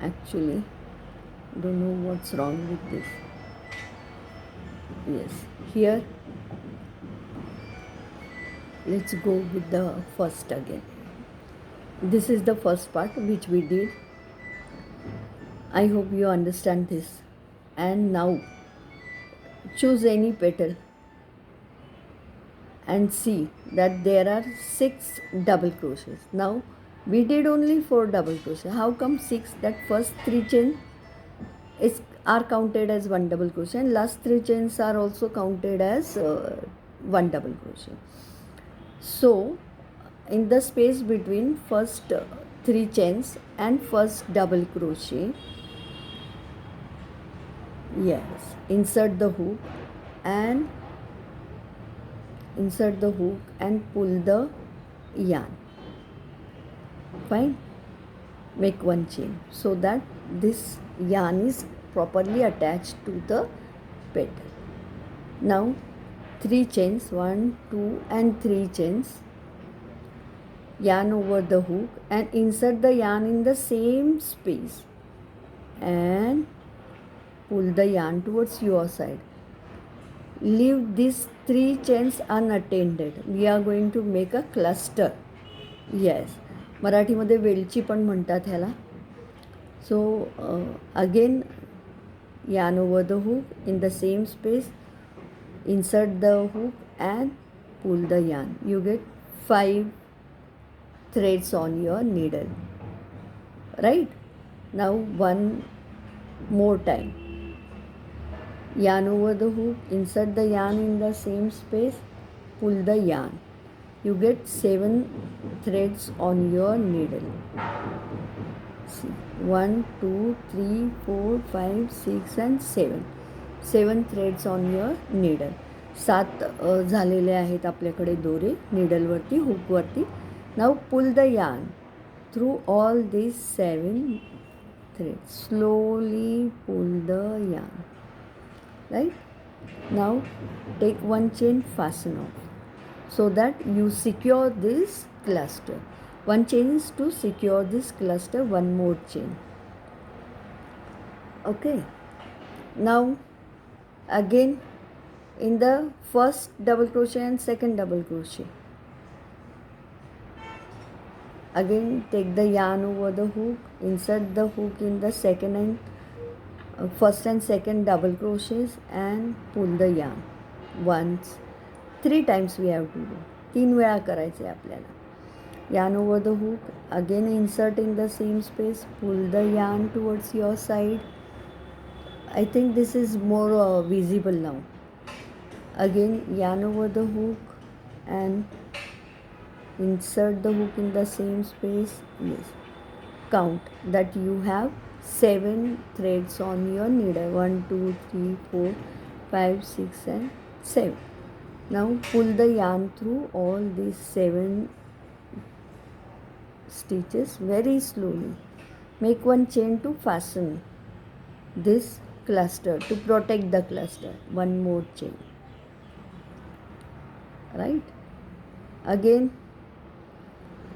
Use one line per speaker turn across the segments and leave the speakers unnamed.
Actually, don't know what's wrong with this. Yes, here let's go with the first again. This is the first part which we did. I hope you understand this. And now choose any petal and see that there are 6 double crochets. Now we did only 4 double crochet. How come 6? That first 3 chains are counted as 1 double crochet and last 3 chains are also counted as 1 double crochet. So in the space between first 3 chains and first double crochet, yes, insert the hook and pull the yarn. Fine. Make 1 chain so that this yarn is properly attached to the petal. Now 3 chains, 1, 2 and 3 chains, yarn over the hook and insert the yarn in the same space and pull the yarn towards your side. Leave these 3 chains unattended. We are going to make a cluster. Yes, मराठीमध्ये वेलची पण म्हणतात ह्याला. So again, yarn over the hook in the same space, insert the hook and pull the yarn. You get 5 threads on your needle. Right? Now one more time. Yarn over the hook, insert the yarn in the same space, pull the yarn. You get 7 threads on your needle. See, 1, 2, 3, 4, 5, 6 and 7. 7 threads on your needle. 7 झालेले आहेत आपल्याकडे दोरे नीडलवरती, हुकवरती. Now pull the yarn through all these 7 threads. Slowly pull the yarn. Right? Now take 1 chain, fasten off so that you secure this cluster. 1 chain is to secure this cluster, 1 more chain. Okay. Now again in the first double crochet and second double crochet, again take the yarn over the hook, insert the hook in the second and first and second double crochets and pull the yarn once. 3 times we have to do. 3 वेळा करायचे आपल्याला. Yarn over the hook, again insert in the same space, pull the yarn towards your side. I think this is more visible now. Again yarn over the hook and insert the hook in the same space. Yes, count that you have 7 threads on your needle. 1, 2, 3, 4, 5, 6 and 7. Now pull the yarn through all these 7 stitches very slowly. Make 1 chain to fasten this cluster, to protect the cluster. 1 more chain. Right? Again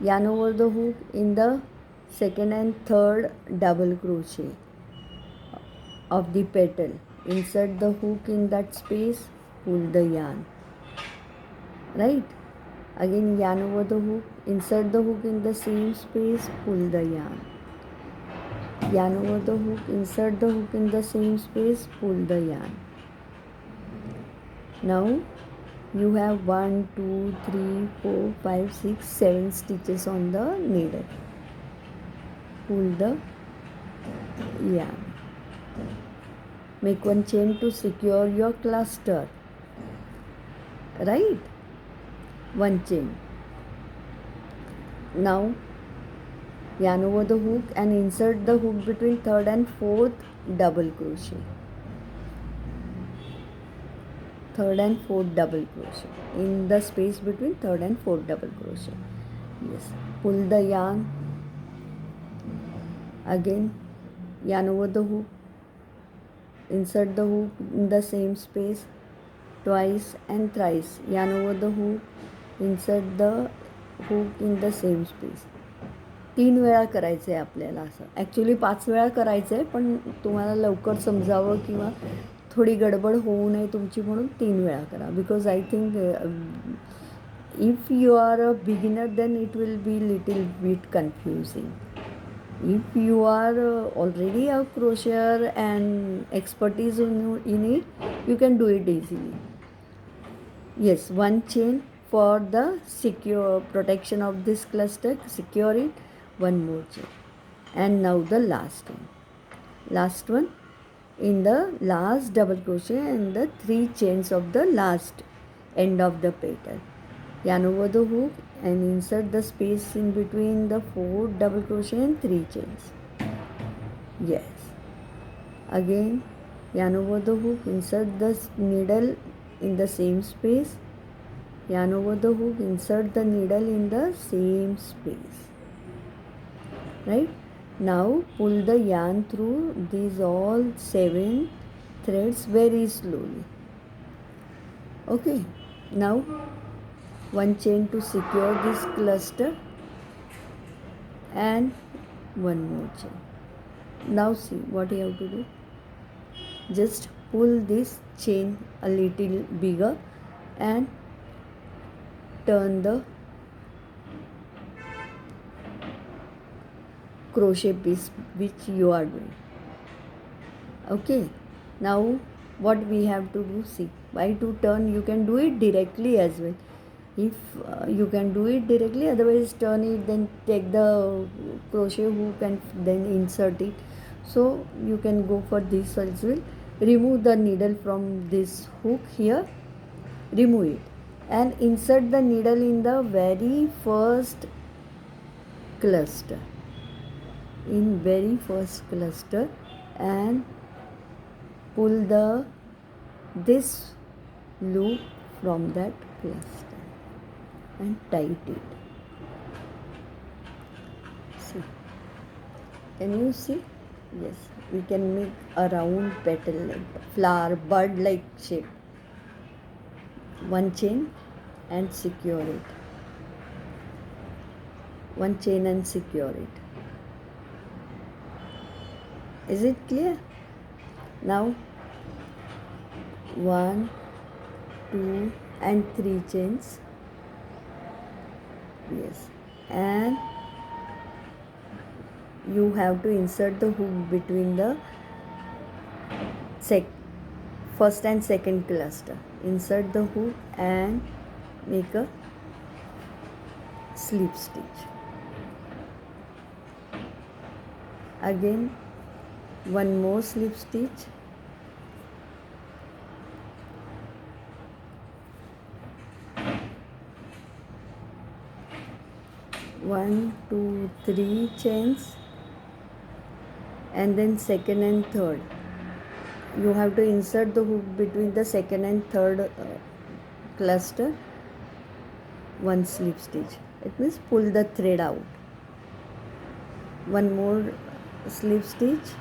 yarn over the hook in the second and third double crochet of the petal. Insert the hook in that space, pull the yarn. Right? Again yarn over the hook, insert the hook in the same space, pull the yarn. Yarn over the hook, insert the hook in the same space, pull the yarn. Now you have 1, 2, 3, 4, 5, 6, 7 stitches on the needle. Pull the yarn. Make 1 chain to secure your cluster. Right? 1 chain. Now yarn over the hook and insert the hook between third and fourth double crochet. Third and fourth double crochet in the space between third and fourth double crochet. Yes, pull the yarn. Again yarn over the hook, insert the hook in the same space twice and thrice. Yarn over the hook, insert the hook in the same space. 3 वेळा करायचं आहे आपल्याला असं. Actually 5 वेळा करायचं आहे, पण तुम्हाला लवकर समजावं किंवा थोडी गडबड होऊ नये तुमची म्हणून 3 वेळा करा. Because I think if you are a beginner then it will be little bit confusing. If you are already a crocheter and expertise in it, you can do it easily. Yes, one chain for the secure protection of this cluster, secure it, one more chain. And now the last one in the last double crochet and the 3 chains of the last end of the petal. Yarn over the hook and insert the space in between the 4 double crochet and 3 chains. Yes, again yarn over the hook, insert the needle in the same space, yarn over the hook, insert the needle in the same space. Right, now pull the yarn through these all 7 threads very slowly. Okay, now one chain to secure this cluster and one more chain. Now see what you have to do. Just pull this chain a little bigger and turn the crochet piece which you are doing. Okay, now what we have to do, see, why to turn, you can do it directly as well. If you can do it directly, otherwise turn it, then take the crochet hook and then insert it. So you can go for this as well. Remove the needle from this hook here, remove it and insert the needle in the very first cluster, in very first cluster, and pull the this loop from that cluster and tight it. See, can you see? Yes, we can make a round petal like flower, bud like shape. One chain and secure it, one chain and secure it. Is it clear? Now 1, 2 and 3 chains. Yes, and you have to insert the hook between the first and second cluster. Insert the hook and make a slip stitch. Again one more slip stitch. One, two, 3 chains, and then second and third. You have to insert the hook between the second and third cluster. One slip stitch. It means pull the thread out. One more slip stitch.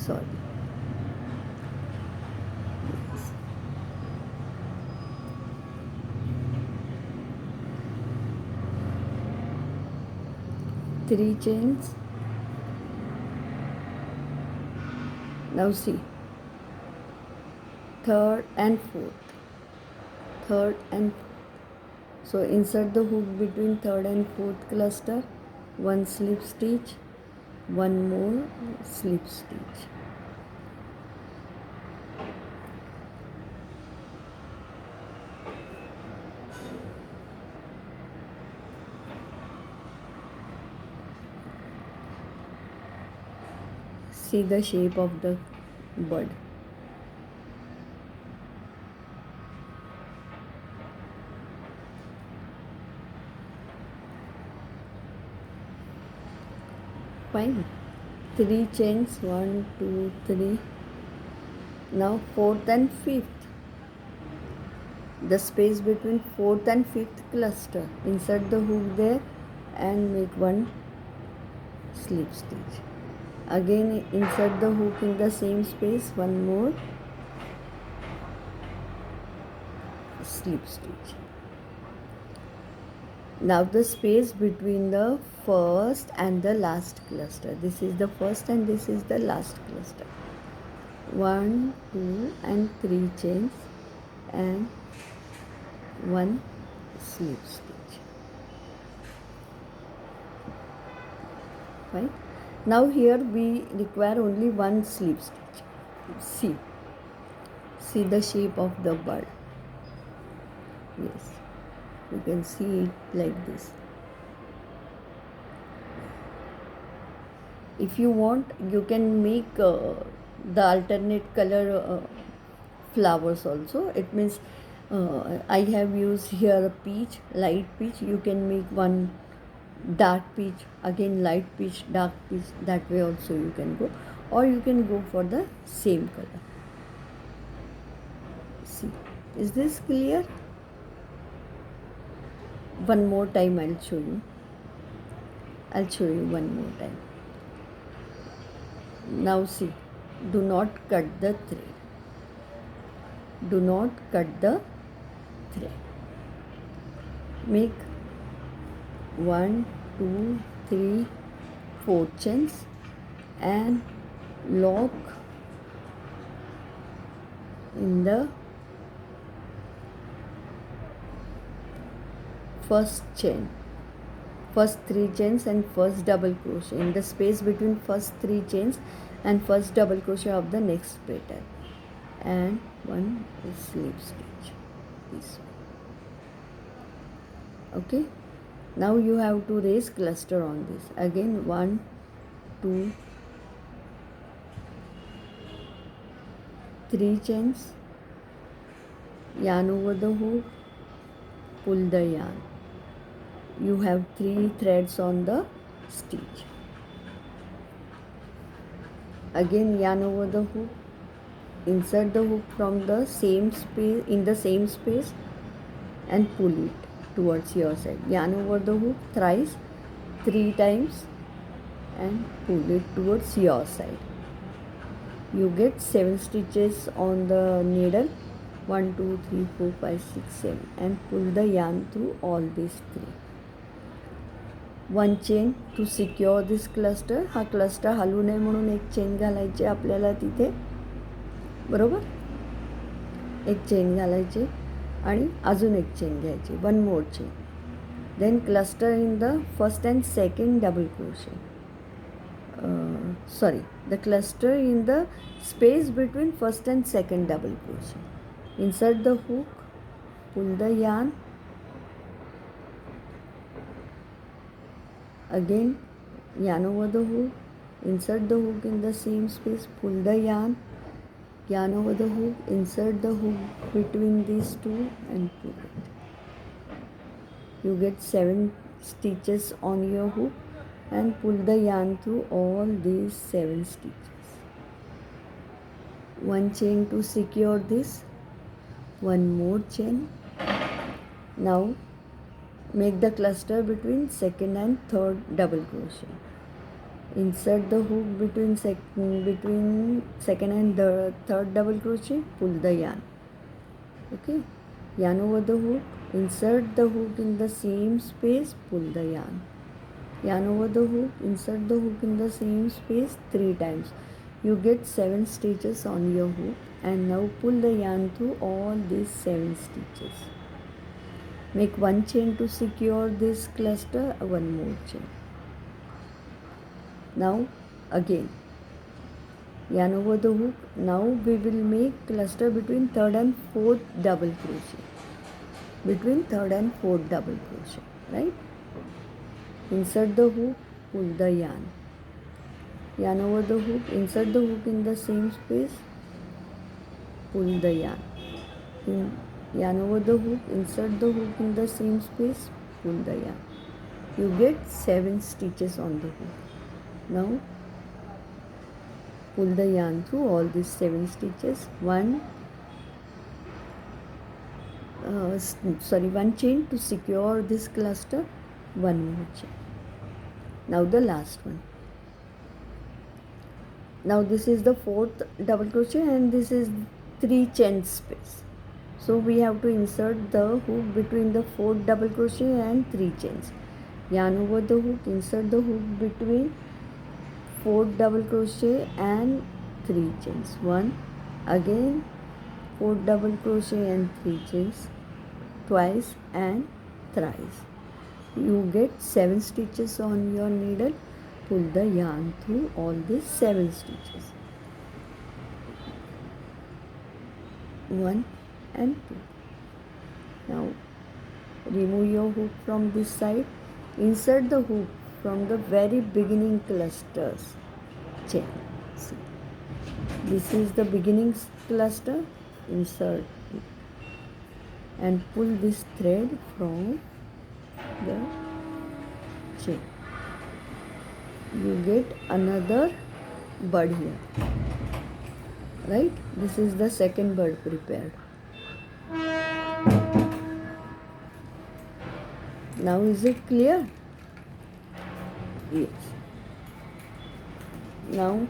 Sorry. Yes. 3 chains. Now see, third and fourth, third and fourth. So insert the hook between third and fourth cluster, one slip stitch, one more slip stitch. See the shape of the bud. Fine. 3 chains, 1, 2, 3. Now fourth and fifth. The space between fourth and fifth cluster. Insert the hook there and make one slip stitch. Again insert the hook in the same space, one more slip stitch. Now the space between the first and the last cluster, this is the first and this is the last cluster, 1 2 and 3 chains and 1 slip stitch. Right, now here we require only 1 slip stitch. See the shape of the bird. Yes, you can see it like this. If you want, you can make the alternate color flowers also. It means I have used here a peach, light peach. You can make one dark peach, again light peach, dark peach. That way also you can go, or you can go for the same color. See, is this clear? One more time I'll show you. I'll show you one more time. Now see, do not cut the thread. Do not cut the thread. Make 1 2 3 4 chains and lock in the first chain, first 3 chains and first double crochet in the space between first 3 chains and first double crochet of the next pattern, and 1 slip stitch this way. Okay, now you have to raise cluster on this. Again 1 2 3 chains, yarn over the hook, pull the yarn. You have 3 threads on the stitch. Again yarn over the hook, insert the hook from the same space, in the same space, and pull it towards your side. Yarn over the hook thrice, 3 times, and pull it towards your side. You get 7 stitches on the needle, 1 2 3 4 5 6 7, and pull the yarn through all these 3. 1 chain to secure this cluster. हा cluster hello नये म्हणून एक chain घालायची आपल्याला तिथे, बरोबर. एक chain घालायची आणि अजून एक चेन घ्यायची, 1 more chain. Then cluster in the first and second double crochet. The cluster in the space between first and second double crochet. Insert the hook, pull the yarn, again yarn over the hook, insert the hook in the same space, pull the yarn, yarn over the hook, insert the hook between these two and pull it. You get 7 stitches on your hook and pull the yarn through all these 7 stitches. 1 chain to secure this, 1 more chain. Now make the cluster between second and third double crochet. Insert the hook between second and the third double crochet, pull the yarn. Okay, yarn over the hook, insert the hook in the same space, pull the yarn. Yarn over the hook, insert the hook in the same space 3 times. You get 7 stitches on your hook, and now pull the yarn through all these 7 stitches. Make 1 chain to secure this cluster, 1 more chain. Now again yarn over the hook. Now we will make cluster between third and fourth double crochet. Between third and fourth double crochet, right? Insert the hook, pull the yarn. Yarn over the hook, insert the hook in the same space, pull the yarn. Yarn over the hook, insert the hook in the same space, pull the yarn. You get 7 stitches on the hook. Now pull the yarn through all these 7 stitches. 1 chain to secure this cluster, 1 more chain. Now the last one. Now this is the fourth double crochet and this is 3 chain space. So we have to insert the hook between the fourth double crochet and 3 chains. Yarn over the hook, insert the hook between fourth double crochet and 3 chains. 1, again fourth double crochet and 3 chains, twice and thrice. You get 7 stitches on your needle. Pull the yarn through all these 7 stitches. 1 and 2. Now remove your hook from this side. Insert the hook from the very beginning clusters chain. See, this is the beginning cluster. Insert it and pull this thread from the chain. You get another bud here, right? This is the second bud prepared. Now is it clear? Yes. Now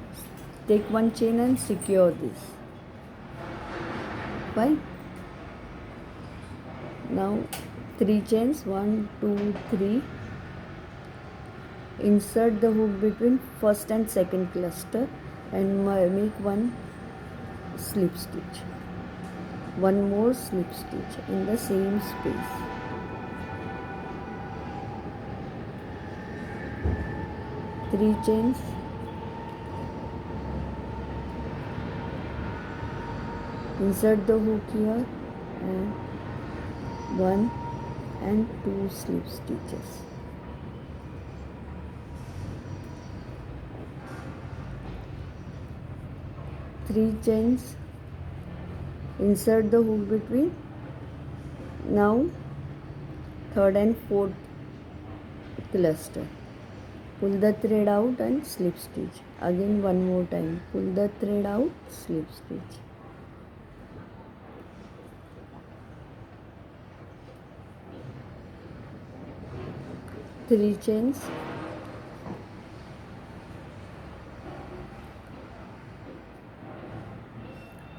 take one chain and secure this. Fine. Now 3 chains, 1, 2, 3. Insert the hook between first and second cluster and make one slip stitch. One more slip stitch in the same space. Three chains. Insert the hook here and 1 and 2 slip stitches. Three chains. Insert the hook between. Now third and fourth cluster. Pull the thread out and slip stitch. Again one more time. Pull the thread out, slip stitch. Three chains.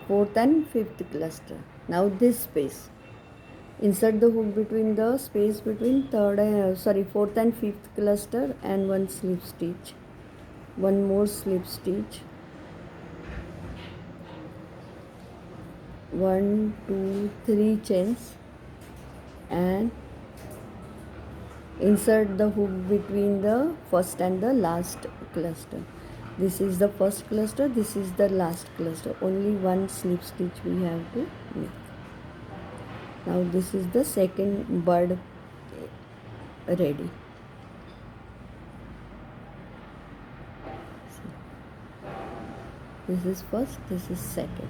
Fourth and fifth cluster. Now this space. Insert the hook between the space between fourth and fifth cluster and one slip stitch. One more slip stitch. 1, 2, 3 chains and insert the hook between the first and the last cluster. This is the first cluster, this is the last cluster. Only one slip stitch we have to make. Now this is the second bud ready. See. This is first, this is second.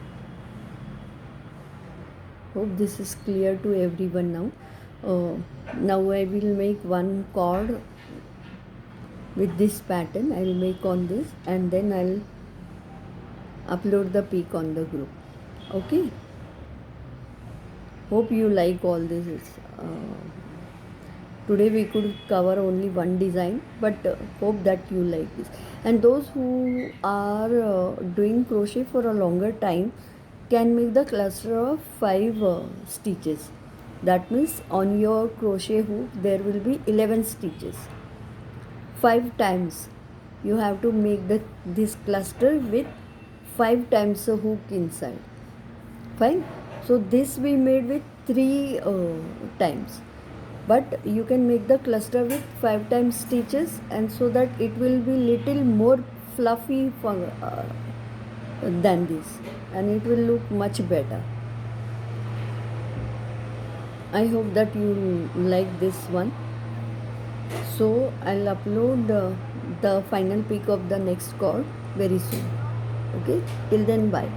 Hope this is clear to everyone now. Now I will make one cord with this pattern. I will make on this and then I will upload the pic on the group. Okay. Hope you like all this. Today we could cover only one design, but hope that you like this. And those who are doing crochet for a longer time can make the cluster of 5 stitches. That means on your crochet hook there will be 11 stitches. 5 times you have to make this cluster with 5 times a hook inside. Fine. So this we made with 3 times, but you can make the cluster with 5 times stitches, and so that it will be little more fluffy than this, and it will look much better. I hope that you like this one. So I'll upload the final pic of the next cord very soon. Okay, till then, bye.